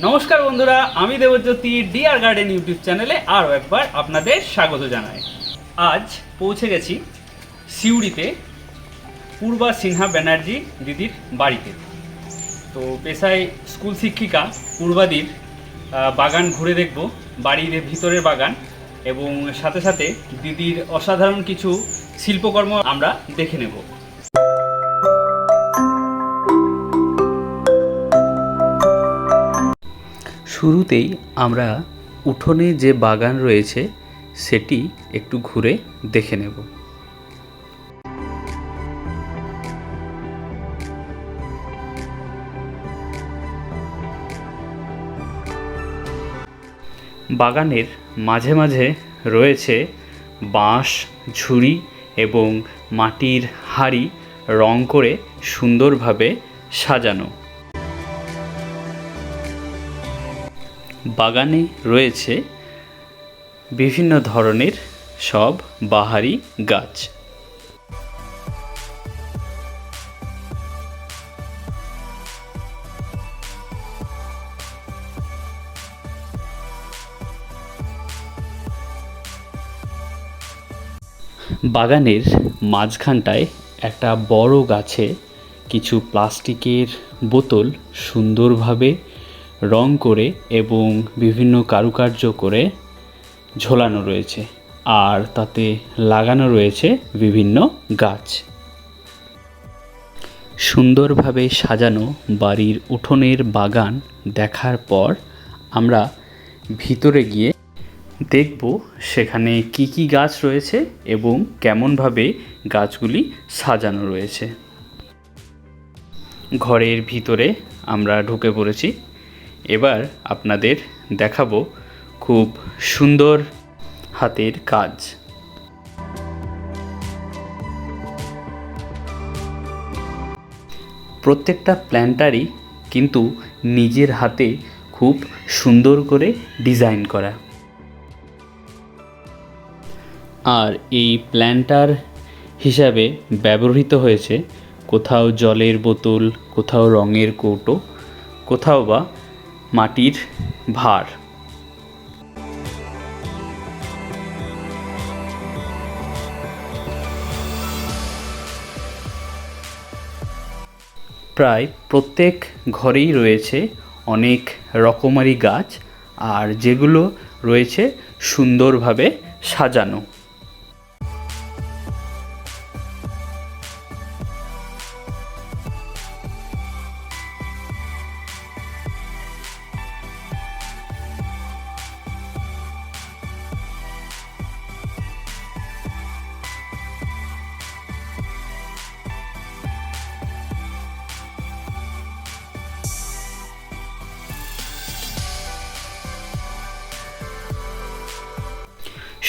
নমস্কার বন্ধুরা, আমি দেবজ্যোতি ডিআর গার্ডেন ইউটিউব চ্যানেলে আরও একবার আপনাদের স্বাগত জানাই। আজ পৌঁছে গেছি সিউড়িতে পূর্বা সিনহা ব্যানার্জি দিদির বাড়িতে। তো পেশায় স্কুল শিক্ষিকা পূর্বাদির বাগান ঘুরে দেখব, বাড়ির ভিতরের বাগান, এবং সাথে সাথে দিদির অসাধারণ কিছু শিল্পকর্ম আমরা দেখে নেব। শুরুতেই আমরা উঠোনে যে বাগান রয়েছে সেটি একটু ঘুরে দেখে নেব। বাগানের মাঝে মাঝে রয়েছে বাঁশ, ঝুড়ি এবং মাটির হাঁড়ি রং করে সুন্দরভাবে সাজানো। বাগানে রয়েছে বিভিন্ন ধরনের সব বাহারি গাছ। বাগানের মাঝখানটায় একটা বড় গাছে কিছু প্লাস্টিকের বোতল সুন্দরভাবে রং করে এবং বিভিন্ন কারুকার্য করে ঝোলানো রয়েছে, আর তাতে লাগানো রয়েছে বিভিন্ন গাছ। সুন্দরভাবে সাজানো বাড়ির উঠোনের বাগান দেখার পর আমরা ভিতরে গিয়ে দেখব সেখানে কি কি গাছ রয়েছে এবং কেমনভাবে গাছগুলি সাজানো রয়েছে। ঘরের ভিতরে আমরা ঢুকে পড়েছি। এবার আপনাদের দেখাবো খুব সুন্দর হাতের কাজ। প্রত্যেকটা প্ল্যান্টারই কিন্তু নিজের হাতে খুব সুন্দর করে ডিজাইন করা। আর এই প্ল্যান্টার হিসাবে ব্যবহৃত হয়েছে কোথাও জলের বোতল, কোথাও রঙের কৌটো, কোথাও বা মাটির ভার। প্রায় প্রত্যেক ঘরেই রয়েছে অনেক রকমারি গাছ, আর যেগুলো রয়েছে সুন্দরভাবে সাজানো।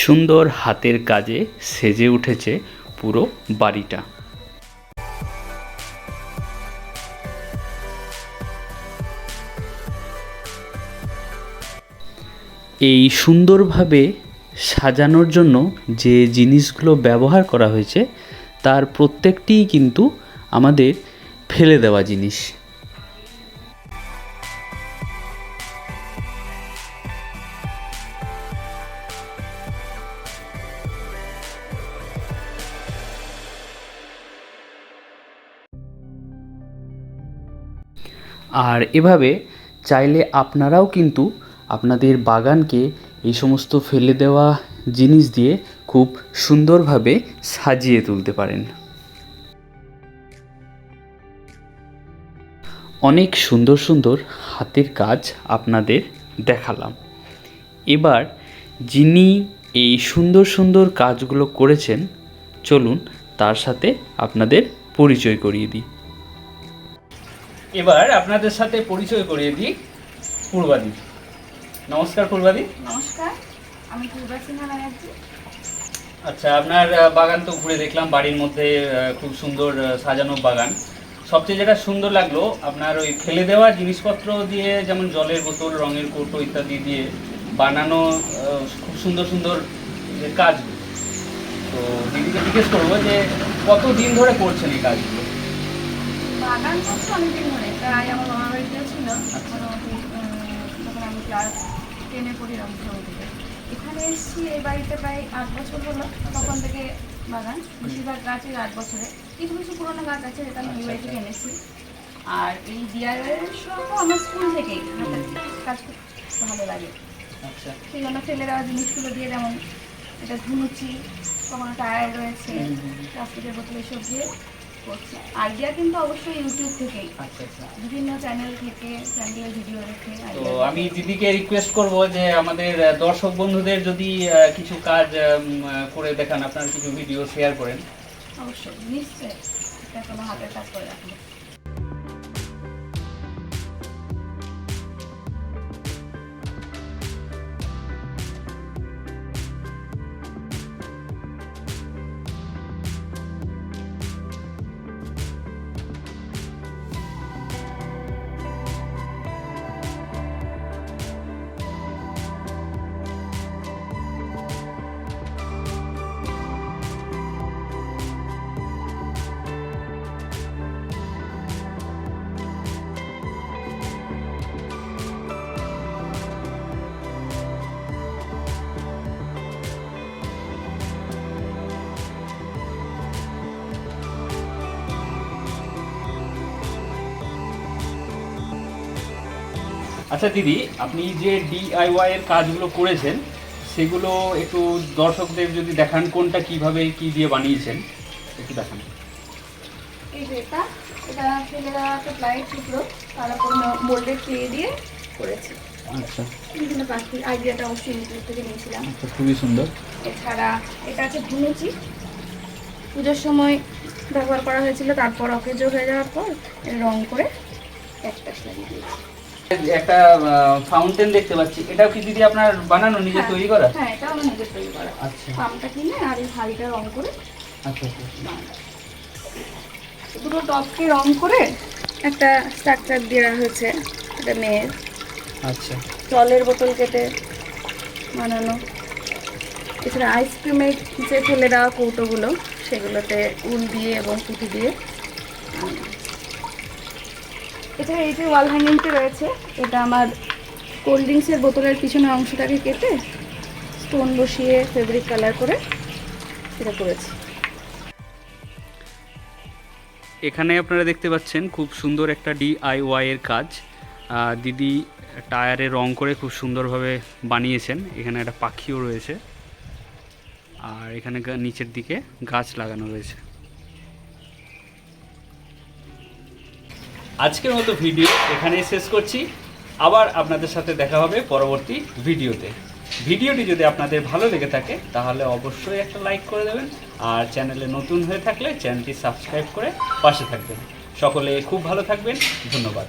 সুন্দর হাতের কাজে সেজে উঠেছে পুরো বাড়িটা। এই সুন্দরভাবে সাজানোর জন্য যে জিনিসগুলো ব্যবহার করা হয়েছে তার প্রত্যেকটিই কিন্তু আমাদের ফেলে দেওয়া জিনিস। আর এভাবে চাইলে আপনারাও কিন্তু আপনাদের বাগানকে এই সমস্ত ফেলে দেওয়া জিনিস দিয়ে খুব সুন্দরভাবে সাজিয়ে তুলতে পারেন। অনেক সুন্দর সুন্দর হাতের কাজ আপনাদের দেখালাম। এবার যিনি এই সুন্দর সুন্দর কাজগুলো করেছেন, চলুন তার সাথে আপনাদের পরিচয় করিয়ে দিই। এবার আপনাদের সাথে পরিচয় করিয়ে দিই পূর্বাদি। নমস্কার পূর্বাদি। নমস্কার, আমি পূর্বা সিনহা ব্যানার্জি। আচ্ছা, আপনার বাগান তো ঘুরে দেখলাম, বাড়ির মধ্যে খুব সুন্দর সাজানো বাগান। সবচেয়ে যেটা সুন্দর লাগলো আপনার ওই ফেলে দেওয়া জিনিসপত্র দিয়ে, যেমন জলের বোতল, রঙের কৌটো ইত্যাদি দিয়ে বানানো খুব সুন্দর সুন্দর কাজগুলো। তো দিদিকে জিজ্ঞেস করবো যে কতদিন ধরে করছেন এই কাজগুলো? বাগান করছি অনেকদিন ধরে, প্রায় আমার মামার বাড়িতেও ছিল, মোটামুটি টেনে পড়ি রংপুর থেকে। এখানে এসেছি এই বাড়িতে প্রায় 8 বছর হলো, তখন থেকে বাগান, বেশিরভাগ গাছের 8 বছরে। কিছু কিছু পুরোনো গাছ আছে যেটা আমি এই বাড়ি থেকে এনেছি। আর এই ডিআইওয়াইয়ের শখ আমার স্কুল থেকেই, হাতের কাজ করতে ভালো লাগে। আচ্ছা, সেই জন্য ফেলে দেওয়া জিনিসগুলো দিয়ে, যেমন এটা ধুনুচি, কখনো টায়ার রয়েছে, প্লাস্টিকের বোতল, এসব দিয়ে করছি। আইডিয়া কিন্তু অবশ্যই ইউটিউব থেকেই, আচ্ছা, আচ্ছা। বিভিন্ন চ্যানেল থেকে, চ্যানেলের ভিডিও দেখে। তো আমি দিদিকে রিকোয়েস্ট করব যে আমাদের দর্শক বন্ধুদের যদি কিছু কাজ করে দেখান, আপনার কিছু ভিডিও শেয়ার করেন। অবশ্যই, নিশ্চয়ই, এটা কোনো হাতের কাজ করে রাখবো। আচ্ছা দিদি, আপনি যে ডিআইওয়াই এর কাজগুলো করেছেন সেগুলো একটু দর্শকদের যদি দেখান, কোনটা কিভাবে কি দিয়ে বানিয়েছেন একটু দেখান। এই যে এটা ফেলে দেওয়া একটা প্লাইয়ের টুকরো, তার উপর মোল্ডেড ক্লে দিয়ে করেছি। আচ্ছা, বিভিন্ন প্লাস্টিক, আইডিয়াটা অবশ্যই ইউটিউব থেকে নিয়েছিলাম। আচ্ছা, খুবই সুন্দর। এছাড়া এটা আছে ধুনুচি, পুজোর সময় ব্যবহার করা হয়েছিল, তারপর অকেজো হয়ে যাওয়ার পর রং করে একটা লাগিয়ে দিয়েছি। একটা ফাউন্টেন দেখতে পাচ্ছি, এটাও কি দিদি আপনার বানানো, নিজে তৈরি করা? হ্যাঁ, এটা আমার নিজের তৈরি করা। আচ্ছা, পাম্পটা কিনে আর এই হাড়িটা রং করে। আচ্ছা, আচ্ছা। দুটো টপকে রং করে একটা স্ট্রাকচার দেওয়া হয়েছে, এটা মেয়ের। আচ্ছা, জলের বোতল কেটে বানানো। এছাড়া আইসক্রিমের যে ফেলে দেওয়া কৌটোগুলো, সেগুলোতে উল দিয়ে এবং পুঁতি দিয়ে। এছাড়া এই যে ওয়াল হ্যাঙ্গিংটা রয়েছে, এটা আমার কোল্ড ড্রিঙ্কসের বোতলের পিছনের অংশটাকে কেটে স্টোন বসিয়ে ফেব্রিক কালার করে এটা করেছি। এখানে আপনারা দেখতে পাচ্ছেন খুব সুন্দর একটা ডিআইওয়াই এর কাজ। দিদি টায়ারে রং করে খুব সুন্দরভাবে বানিয়েছেন। এখানে একটা পাখিও রয়েছে, আর এখানে নিচের দিকে গাছ লাগানো রয়েছে। আজকের মতো ভিডিও এখানেই শেষ করছি। আবার আপনাদের সাথে দেখা হবে পরবর্তী ভিডিওতে। ভিডিওটি যদি আপনাদের ভালো লেগে থাকে তাহলে অবশ্যই একটা লাইক করে দেবেন, আর চ্যানেলে নতুন হয়ে থাকলে চ্যানেলটি সাবস্ক্রাইব করে পাশে থাকবেন। সকলে খুব ভালো থাকবেন, ধন্যবাদ।